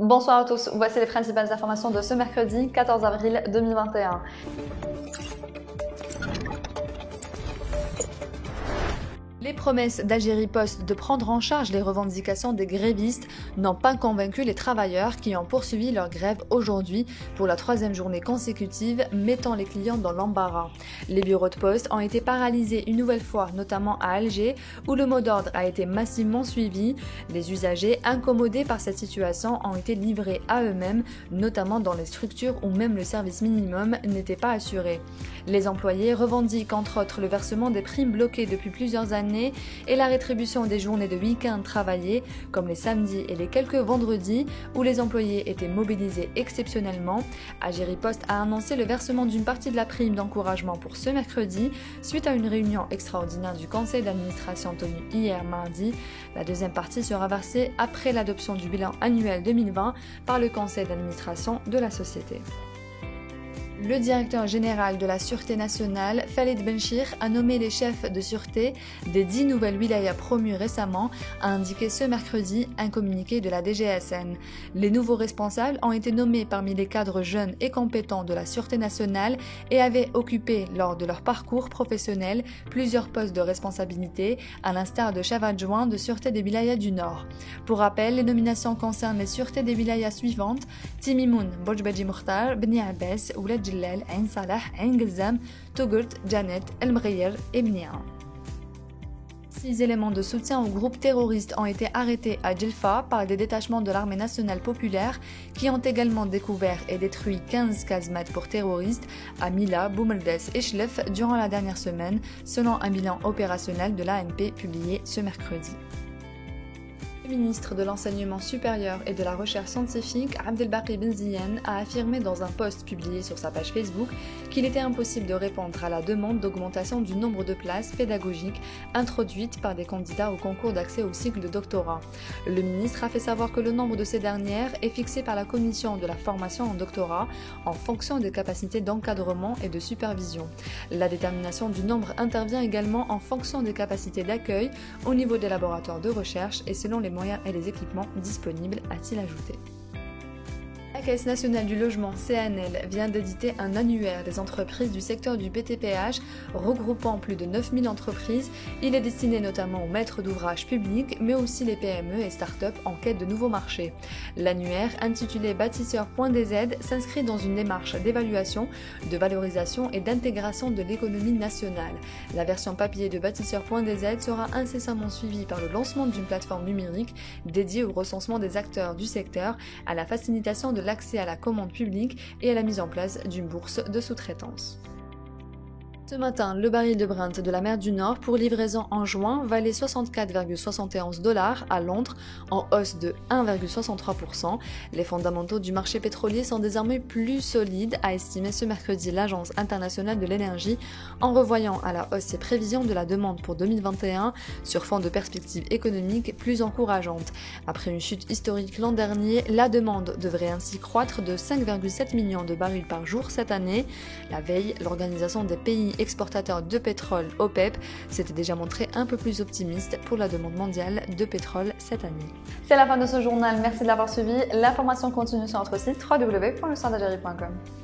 Bonsoir à tous, voici les principales informations de ce mercredi 14 avril 2021. Les promesses d'Algérie Post de prendre en charge les revendications des grévistes n'ont pas convaincu les travailleurs qui ont poursuivi leur grève aujourd'hui pour la troisième journée consécutive, mettant les clients dans l'embarras. Les bureaux de poste ont été paralysés une nouvelle fois, notamment à Alger, où le mot d'ordre a été massivement suivi. Les usagers, incommodés par cette situation, ont été livrés à eux-mêmes, notamment dans les structures où même le service minimum n'était pas assuré. Les employés revendiquent entre autres le versement des primes bloquées depuis plusieurs années et la rétribution des journées de week-end travaillées, comme les samedis et les quelques vendredis où les employés étaient mobilisés exceptionnellement. Algérie Post a annoncé le versement d'une partie de la prime d'encouragement pour ce mercredi, suite à une réunion extraordinaire du conseil d'administration tenue hier mardi. La deuxième partie sera versée après l'adoption du bilan annuel 2020 par le conseil d'administration de la société. Le directeur général de la Sûreté nationale, Khalid Benchir, a nommé les chefs de sûreté des 10 nouvelles wilayas promues récemment, a indiqué ce mercredi un communiqué de la DGSN. Les nouveaux responsables ont été nommés parmi les cadres jeunes et compétents de la Sûreté nationale et avaient occupé, lors de leur parcours professionnel, plusieurs postes de responsabilité, à l'instar de chef adjoint de Sûreté des wilayas du Nord. Pour rappel, les nominations concernent les sûretés des wilayas suivantes: Timimoun, Bojbadji Mokhtar, Bni Abbas, Oulad Jellal, Ain Salah, Ain Gazam, Togourt, Janet, El Mghayr et Bnia. 6 éléments de soutien au groupe terroriste ont été arrêtés à Djelfa par des détachements de l'armée nationale populaire qui ont également découvert et détruit 15 casemates pour terroristes à Mila, Boumeldes et Chlef durant la dernière semaine, selon un bilan opérationnel de l'ANP publié ce mercredi. Le ministre de l'Enseignement supérieur et de la Recherche scientifique, Abdelbaki Benziane, a affirmé dans un post publié sur sa page Facebook qu'il était impossible de répondre à la demande d'augmentation du nombre de places pédagogiques introduites par des candidats au concours d'accès au cycle de doctorat. Le ministre a fait savoir que le nombre de ces dernières est fixé par la commission de la formation en doctorat en fonction des capacités d'encadrement et de supervision. La détermination du nombre intervient également en fonction des capacités d'accueil au niveau des laboratoires de recherche et selon les moyens et les équipements disponibles, a-t-il ajouté. La Caisse nationale du logement, CNL, vient d'éditer un annuaire des entreprises du secteur du BTPH regroupant plus de 9000 entreprises. Il est destiné notamment aux maîtres d'ouvrage publics, mais aussi les PME et start-up en quête de nouveaux marchés. L'annuaire, intitulé Bâtisseur.dz, s'inscrit dans une démarche d'évaluation, de valorisation et d'intégration de l'économie nationale. La version papier de Bâtisseur.dz sera incessamment suivie par le lancement d'une plateforme numérique dédiée au recensement des acteurs du secteur, à la facilitation de l'accès à la commande publique et à la mise en place d'une bourse de sous-traitance. Ce matin, le baril de Brent de la mer du Nord pour livraison en juin valait 64,71 $ à Londres, en hausse de 1,63%. Les fondamentaux du marché pétrolier sont désormais plus solides, a estimé ce mercredi l'Agence internationale de l'énergie, en revoyant à la hausse ses prévisions de la demande pour 2021 sur fond de perspectives économiques plus encourageantes. Après une chute historique l'an dernier, la demande devrait ainsi croître de 5,7 millions de barils par jour cette année. La veille, l'Organisation des pays exportateurs de pétrole, OPEP, s'était déjà montré un peu plus optimiste pour la demande mondiale de pétrole cette année. C'est la fin de ce journal, merci de l'avoir suivi. L'information continue sur notre site www.lesoird'algérie.com.